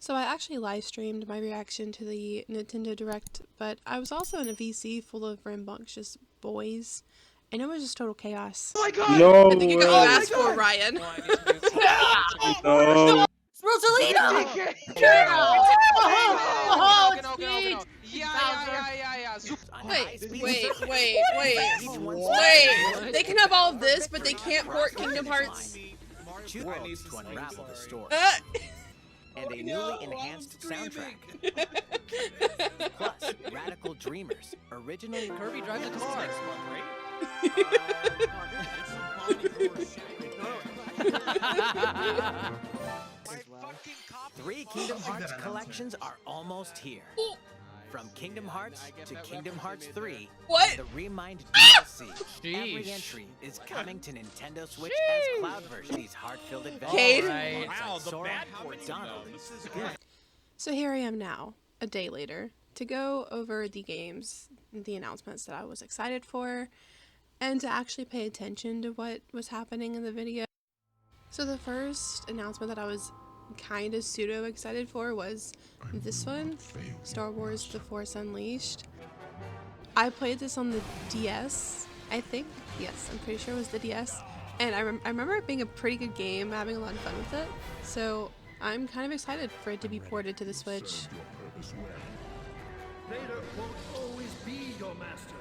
So I actually live streamed my reaction to the Nintendo Direct, but I was also in a VC full of rambunctious boys, and it was just total chaos. Oh my god! No I think you way. can all ask for Ryan. No. Rosalina! Wait. They can have all of this, but they can't port Kingdom Hearts. Worlds to unravel the story. And a newly enhanced soundtrack. Plus, Radical Dreamers. Originally, Kirby drives a car. Three Kingdom Hearts collections are almost here. From Kingdom Hearts to Kingdom Hearts 3, What? the Remind DLC. Every entry is coming to Nintendo Switch as Cloud version. These heart-filled adventures. Cade? Wow, the bad Donald. So here I am now, a day later, to go over the games, the announcements that I was excited for, and to actually pay attention to what was happening in the video. So the first announcement that I was kind of pseudo excited for was this one, Star Wars The Force Unleashed. I played this on the DS, I think. Yes, I'm pretty sure it was the DS. And I remember it being a pretty good game, having a lot of fun with it. So I'm kind of excited for it to be ported to the Switch. Vader won't always be your master.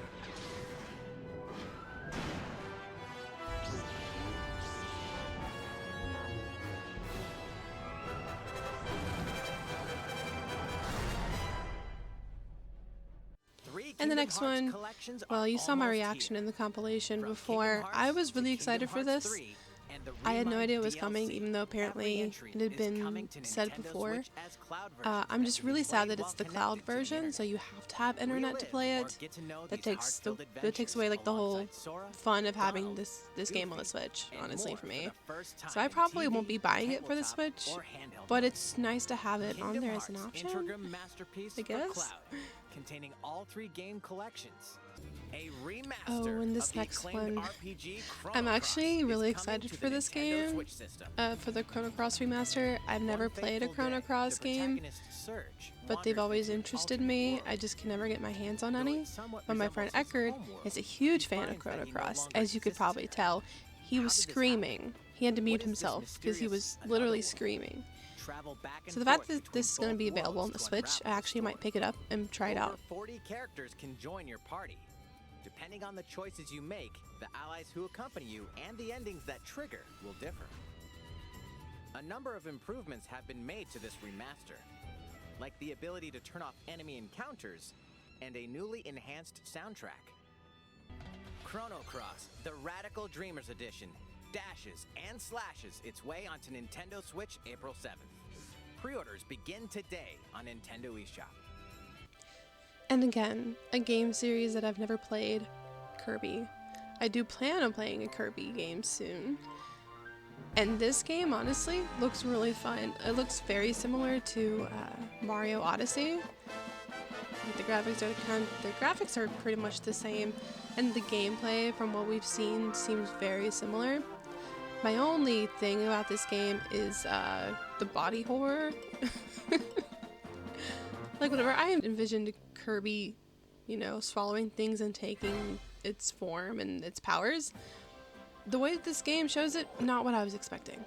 And the next one, well, you saw my reaction in the compilation before. I was really excited for this. I had no idea it was coming, even though apparently it had been said before. I'm just really sad that it's the cloud version, so you have to have internet to play it. That takes away like the whole fun of having this game on the Switch, honestly, for me. So I probably won't be buying it for the Switch, but it's nice to have it on there as an option, I guess. Containing all three game collections. Oh, and this next one, I'm actually really excited for this game, for the Chrono Cross remaster. I've never played a Chrono Cross game, but they've always interested me. I just can never get my hands on any. But my friend Eckerd is a huge fan of Chrono Cross, as you could probably tell. He was screaming. He had to mute himself because he was literally screaming. So the fact that this is going to be available on the Switch, I actually might pick it up and try it out. 40 characters can join your party. Depending on the choices you make, the allies who accompany you and the endings that trigger will differ. A number of improvements have been made to this remaster, like the ability to turn off enemy encounters and a newly enhanced soundtrack. Chrono Cross, the Radical Dreamers Edition, dashes and slashes its way onto Nintendo Switch April 7th. Pre-orders begin today on Nintendo eShop. And again, a game series that I've never played, Kirby. I do plan on playing a Kirby game soon. And this game, honestly, looks really fun. It looks very similar to Mario Odyssey. The graphics are pretty much the same, and the gameplay, from what we've seen, seems very similar. My only thing about this game is the body horror. Like, whenever I envisioned Kirby, you know, swallowing things and taking its form and its powers, the way that this game shows it, not what I was expecting.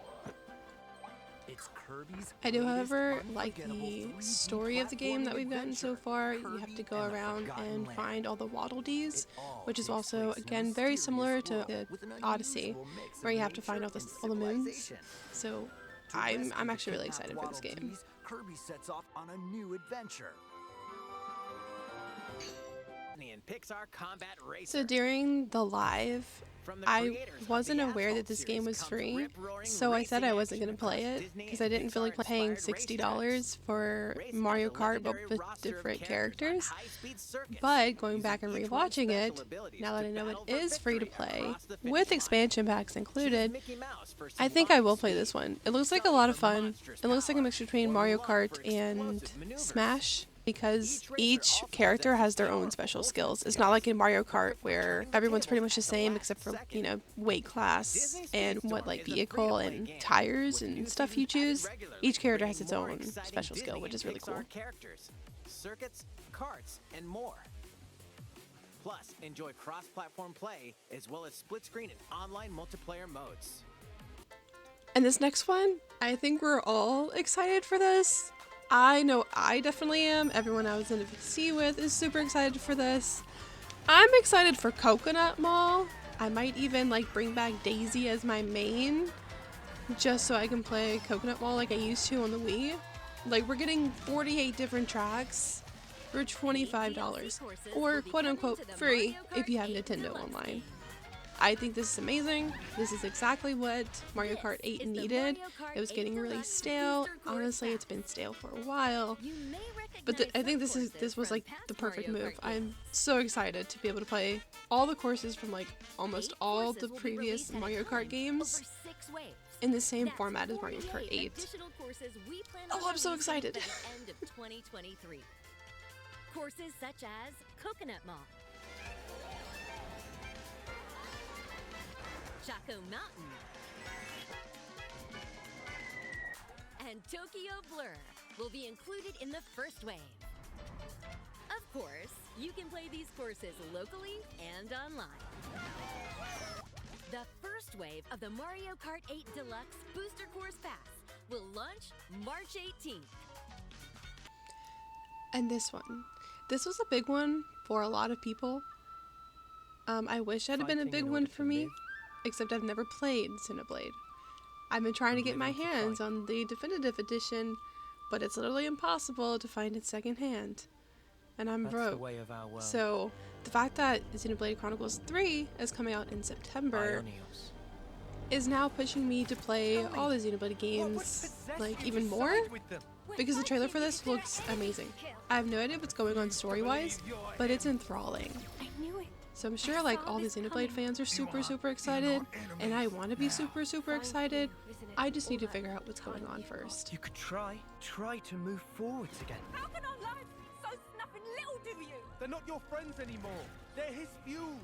I do, however, like the story of the game that we've gotten so far. You have to go around and find all the Waddle Dees, which is also, again, very similar to the Odyssey, where you have to find all the moons. So I'm actually really excited for this game. Kirby sets off on a new adventure. So during the live, I wasn't aware that this game was free, so I said I wasn't going to play it because I didn't feel like paying $60 for Mario Kart but with different characters. But going back and rewatching it, now that I know it is free to play, with expansion packs included, I think I will play this one. It looks like a lot of fun. It looks like a mix between Mario Kart and Smash. because each character has their own special skills. It's not like in Mario Kart where everyone's pretty much the same except for, you know, weight class and what like vehicle and tires and stuff you choose. Each character has its own special skill, which is really cool. Characters, circuits, carts, and more. Plus, enjoy cross-platform play as well as split-screen and online multiplayer modes. And this next one, I think we're all excited for this. I know I definitely am. Everyone I was in the VC with is super excited for this. I'm excited for Coconut Mall. I might even like bring back Daisy as my main just so I can play Coconut Mall like I used to on the Wii. Like, we're getting 48 different tracks for $25 or quote unquote free if you have Nintendo Online. I think this is amazing. This is exactly what Mario Kart 8 needed. It was getting really stale. Honestly, it's been stale for a while. But I think this was like the perfect move. I'm so excited to be able to play all the courses from like almost all the previous Mario Kart games in the same format as Mario Kart 8. Oh, I'm so excited. Courses such as Coconut Mall, Choco Mountain, and Tokyo Blur will be included in the first wave. Of course, you can play these courses locally and online. The first wave of the Mario Kart 8 Deluxe Booster Course Pass will launch March 18th. And this one. This was a big one for a lot of people. I wish it had been a big one for me, except I've never played Xenoblade. I've been trying to get my hands on the definitive edition, but it's literally impossible to find it secondhand. And I'm broke. So the fact that Xenoblade Chronicles 3 is coming out in September is now pushing me to play all the Xenoblade games, like, even more, because the trailer for this looks amazing. I have no idea what's going on story-wise, but it's enthralling. So I'm sure like all the Xenoblade fans are super excited, and I want to be super excited. I just need to figure out what's going on first. You could try to move forwards again. How can our lives be so snuffing little to you? They're not your friends anymore. They're his fuel.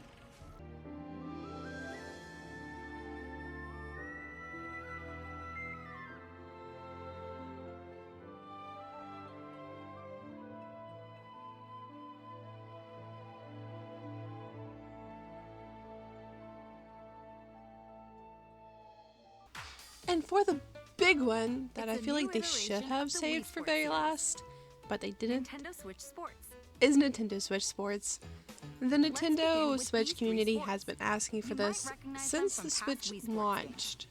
And for the big one that I feel like they should have saved for very last, but they didn't, Nintendo Switch Sports. is Nintendo Switch Sports. The Nintendo Switch community has been asking for this since the Switch launched,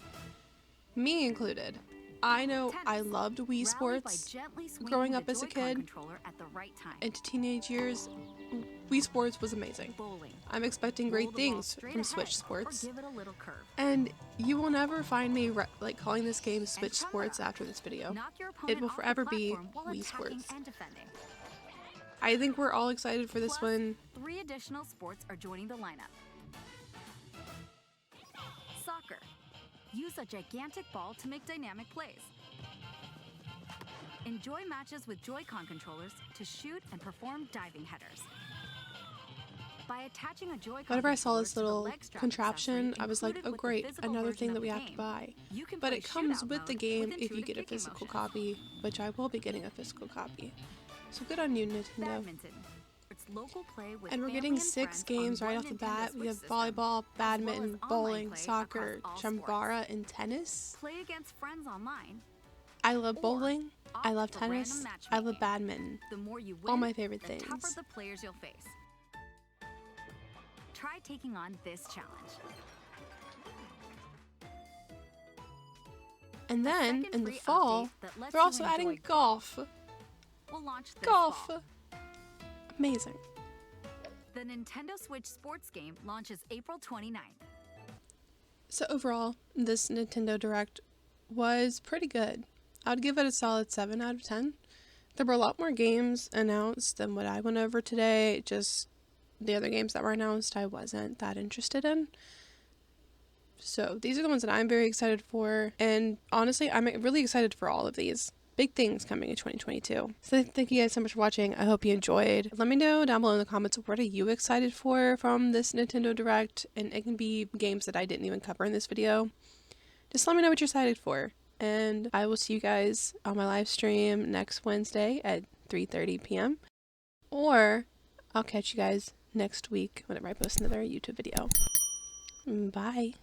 me included. I know I loved Wii Sports growing up as a kid. Into teenage years, Wii Sports was amazing. I'm expecting great things from Switch Sports. And you will never find me like calling this game Switch Sports after this video. It will forever be Wii Sports. I think we're all excited for this one. 3 additional sports are joining the lineup. Soccer. Use a gigantic ball to make dynamic plays. Enjoy matches with Joy-Con controllers to shoot and perform diving headers. By attaching a Joy-Con Whenever I saw this controller to the little leg strap contraption, accessory I was like, included oh with the great, physical another version thing of that we the have to game, buy. you can But play it comes shootout with the mode game with if you get a intuitive physical kicking copy, which I will be getting a physical copy. So good on you, Nintendo. Badminton. It's local play with And we're family getting and 6 friends on games right one off the Nintendo bat. We Switch have system, volleyball, as well as badminton, online bowling, play soccer, across all chambara, and tennis. Play against friends online. I love Or bowling, I opt love for random tennis, I love matchmaking. badminton. The more you All win, my favorite the tougher things. the players you'll face. Try taking on this challenge. And then, second in the free fall, update that lets they're you also adding enjoy golf. will launch this Golf! fall. Amazing. The Nintendo Switch Sports game launches April 29th. So overall, this Nintendo Direct was pretty good. I would give it a solid 7 out of 10. There were a lot more games announced than what I went over today. Just the other games that were announced I wasn't that interested in. So these are the ones that I'm very excited for. And honestly, I'm really excited for all of these. big things coming in 2022. So thank you guys so much for watching. I hope you enjoyed. Let me know down below in the comments, what are you excited for from this Nintendo Direct? And it can be games that I didn't even cover in this video. Just let me know what you're excited for. And I will see you guys on my live stream next Wednesday at 3:30 p.m. Or I'll catch you guys next week whenever I post another YouTube video. Bye.